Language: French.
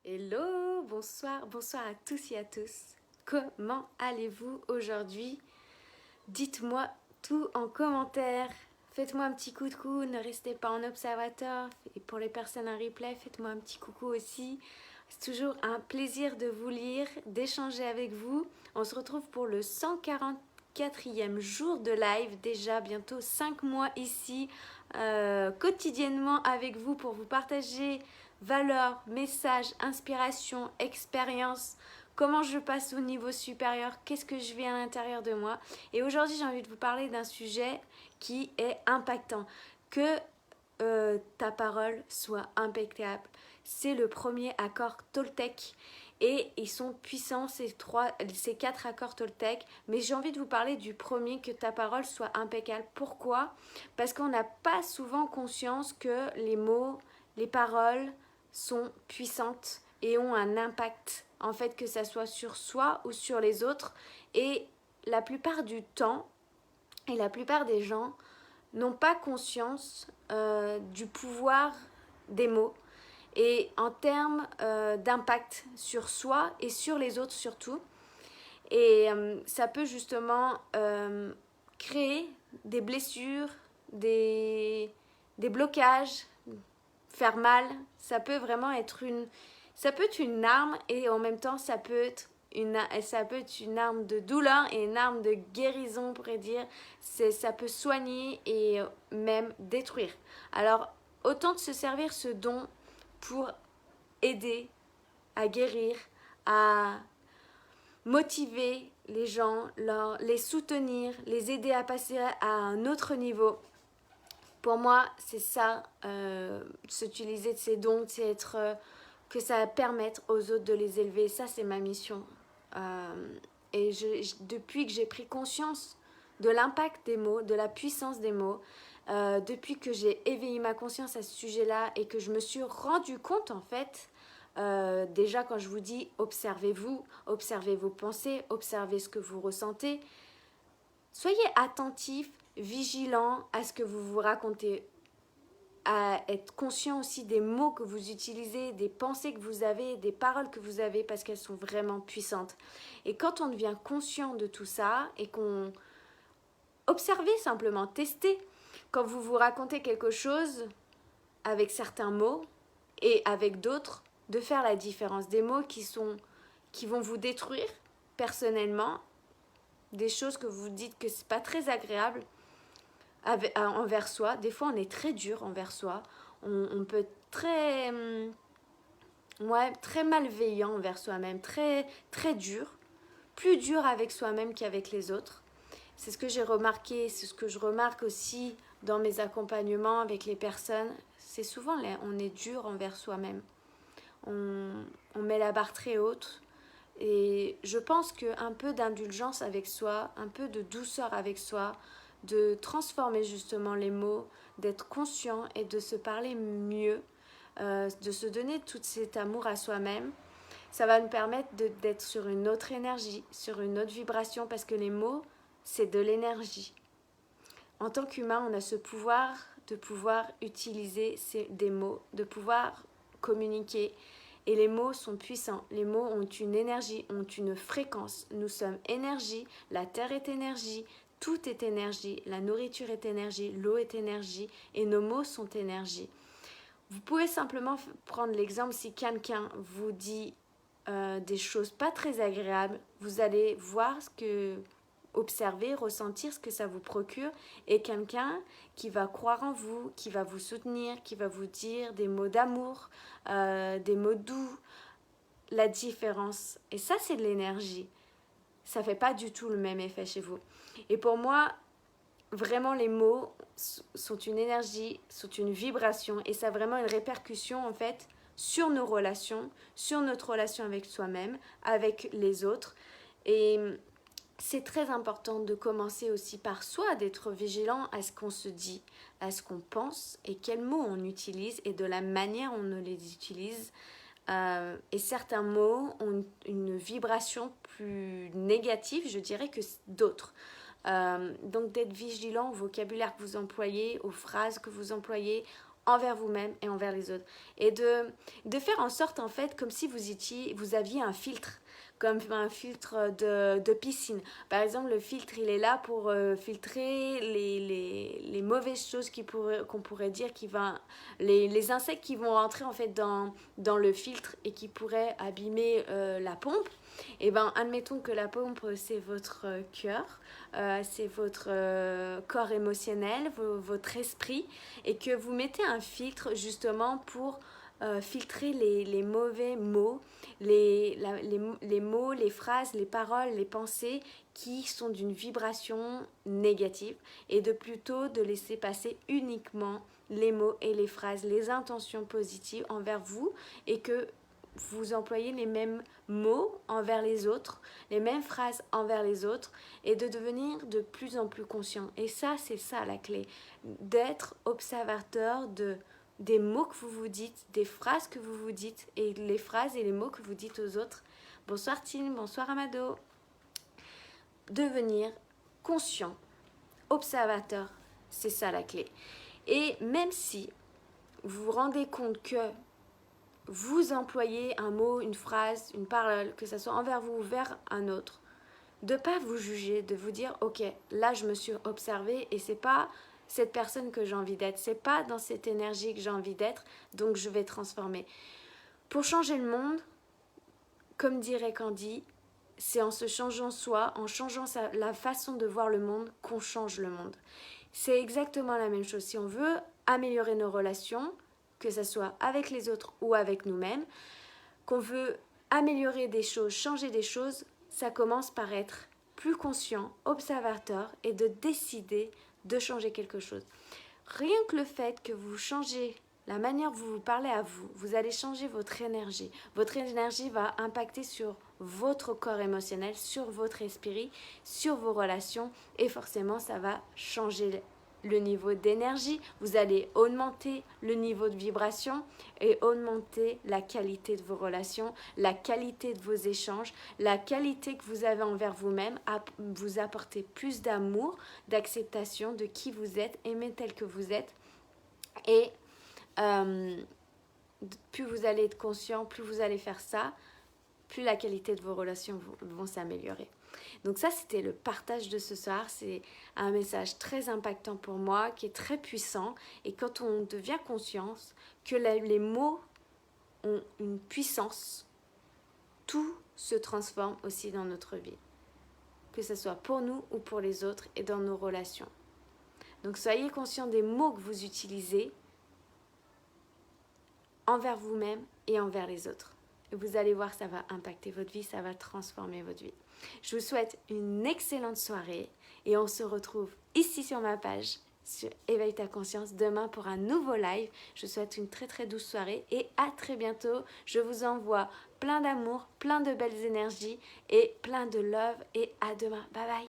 Hello, bonsoir à tous et à tous. Comment allez-vous aujourd'hui? Dites-moi tout en commentaire. Faites-moi un petit coucou, ne restez pas en observateur. Et pour les personnes en replay, faites-moi un petit coucou aussi. C'est toujours un plaisir de vous lire, d'échanger avec vous. On se retrouve pour le 144e jour de live, déjà bientôt 5 mois ici, quotidiennement avec vous pour vous partager valeurs, messages, inspiration, expérience, comment je passe au niveau supérieur, qu'est-ce que je vis à l'intérieur de moi. Et aujourd'hui, j'ai envie de vous parler d'un sujet qui est impactant. Que ta parole soit impeccable. C'est le premier accord Toltec. Et ils sont puissants, ces quatre accords Toltec. Mais j'ai envie de vous parler du premier, que ta parole soit impeccable. Pourquoi? Parce qu'on n'a pas souvent conscience que les mots, les paroles sont puissantes et ont un impact. En fait, que ça soit sur soi ou sur les autres. Et la plupart du temps, et la plupart des gens n'ont pas conscience du pouvoir des mots et en termes d'impact sur soi et sur les autres surtout. Et ça peut justement créer des blessures, des blocages, faire mal. Ça peut vraiment être une arme et en même temps ça peut être une arme de douleur et une arme de guérison, on pourrait dire. Ça peut soigner et même détruire. Alors, autant de se servir ce don pour aider à guérir, à motiver les gens, les soutenir, les aider à passer à un autre niveau. Pour moi, c'est ça, s'utiliser de ces dons, c'est que ça va permettre aux autres de les élever. Ça, c'est ma mission. Et depuis que j'ai pris conscience de l'impact des mots, de la puissance des mots, depuis que j'ai éveillé ma conscience à ce sujet-là et que je me suis rendu compte, en fait, déjà quand je vous dis observez-vous, observez vos pensées, observez ce que vous ressentez, soyez attentifs, vigilants à ce que vous vous racontez, à être conscient aussi des mots que vous utilisez, des pensées que vous avez, des paroles que vous avez, parce qu'elles sont vraiment puissantes. Et quand on devient conscient de tout ça et qu'on observe simplement, testez, quand vous vous racontez quelque chose avec certains mots et avec d'autres, de faire la différence. Des mots qui vont vous détruire personnellement, des choses que vous dites que c'est pas très agréable envers soi. Des fois, on est très dur envers soi. On peut être très malveillant envers soi-même, très, très dur. Plus dur avec soi-même qu'avec les autres. C'est ce que j'ai remarqué, c'est ce que je remarque aussi dans mes accompagnements avec les personnes. C'est souvent, on est dur envers soi-même. On met la barre très haute. Et je pense qu'un peu d'indulgence avec soi, un peu de douceur avec soi, de transformer justement les mots, d'être conscient et de se parler mieux, de se donner tout cet amour à soi-même, ça va nous permettre d'être sur une autre énergie, sur une autre vibration, parce que les mots, c'est de l'énergie. En tant qu'humain, on a ce pouvoir de pouvoir utiliser des mots, de pouvoir communiquer. Et les mots sont puissants. Les mots ont une énergie, ont une fréquence. Nous sommes énergie, la terre est énergie, tout est énergie, la nourriture est énergie, l'eau est énergie et nos mots sont énergie. Vous pouvez simplement prendre l'exemple, si quelqu'un vous dit des choses pas très agréables, vous allez voir observer, ressentir ce que ça vous procure, et quelqu'un qui va croire en vous, qui va vous soutenir, qui va vous dire des mots d'amour, des mots doux, la différence. Et ça, c'est de l'énergie. Ça fait pas du tout le même effet chez vous. Et pour moi, vraiment, les mots sont une énergie, sont une vibration, et ça a vraiment une répercussion, en fait, sur nos relations, sur notre relation avec soi-même, avec les autres. Et c'est très important de commencer aussi par soi, d'être vigilant à ce qu'on se dit, à ce qu'on pense et quels mots on utilise et de la manière on les utilise. Et certains mots ont une vibration plus négative, je dirais, que d'autres. Donc d'être vigilant au vocabulaire que vous employez, aux phrases que vous employez, envers vous-même et envers les autres. Et de faire en sorte, en fait, comme si vous aviez un filtre, comme un filtre de piscine. Par exemple, le filtre, il est là pour filtrer les mauvaises choses qu'on pourrait dire, les insectes qui vont rentrer en fait dans le filtre et qui pourraient abîmer la pompe. Et ben, admettons que la pompe, c'est votre cœur, c'est votre corps émotionnel, votre esprit, et que vous mettez un filtre justement pour filtrer les mauvais mots, les mots, les phrases, les paroles, les pensées qui sont d'une vibration négative, et de plutôt de laisser passer uniquement les mots et les phrases, les intentions positives envers vous, et que vous employez les mêmes mots envers les autres, les mêmes phrases envers les autres, et de devenir de plus en plus conscient. Et ça, c'est ça la clé, d'être observateur des mots que vous vous dites, des phrases que vous vous dites, et les phrases et les mots que vous dites aux autres. Bonsoir Tim, bonsoir Amado. Devenir conscient, observateur, c'est ça la clé. Et même si vous vous rendez compte que vous employez un mot, une phrase, une parole, que ce soit envers vous ou vers un autre, de ne pas vous juger, de vous dire ok, là je me suis observée et c'est pas cette personne que j'ai envie d'être, c'est pas dans cette énergie que j'ai envie d'être, donc je vais transformer. Pour changer le monde, comme dirait Candy, c'est en se changeant soi, en changeant la façon de voir le monde, qu'on change le monde. C'est exactement la même chose. Si on veut améliorer nos relations, que ce soit avec les autres ou avec nous-mêmes, qu'on veut améliorer des choses, changer des choses, ça commence par être plus conscient, observateur, et de décider de changer quelque chose. Rien que le fait que vous changez la manière dont vous vous parlez à vous, vous allez changer votre énergie. Votre énergie va impacter sur votre corps émotionnel, sur votre esprit, sur vos relations, et forcément ça va changer le niveau d'énergie. Vous allez augmenter le niveau de vibration et augmenter la qualité de vos relations, la qualité de vos échanges, la qualité que vous avez envers vous-même, vous apporter plus d'amour, d'acceptation de qui vous êtes, aimer tel que vous êtes. Et plus vous allez être conscient, plus vous allez faire ça, plus la qualité de vos relations vont s'améliorer. Donc ça, c'était le partage de ce soir. C'est un message très impactant pour moi, qui est très puissant. Et quand on devient conscience que les mots ont une puissance, tout se transforme aussi dans notre vie. Que ce soit pour nous ou pour les autres et dans nos relations. Donc soyez conscient des mots que vous utilisez envers vous-même et envers les autres. Et vous allez voir, ça va impacter votre vie, ça va transformer votre vie. Je vous souhaite une excellente soirée et on se retrouve ici sur ma page, sur Éveille ta conscience, demain pour un nouveau live. Je vous souhaite une très très douce soirée et à très bientôt. Je vous envoie plein d'amour, plein de belles énergies et plein de love et à demain. Bye bye.